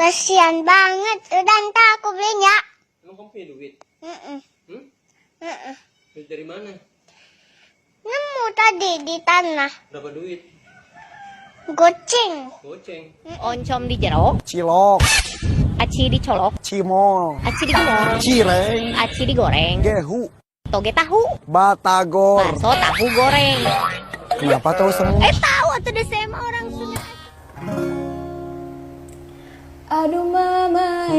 Kasian banget. Udah ntar aku belinya. Emang kamu punya duit? Mm-mm. Hmm? Mm-mm. Duit dari mana? Nemu tadi di tanah. Berapa duit? Goceng. Goceng. Oncom di jero, cilok, aci dicolok, cimol, aci digoreng, cireng, aci digoreng, gehu, toge tahu, batagor. bakso tahu goreng. Kenapa tahu semua? Tahu atau deh saya mah orang Sunda. Aduh mama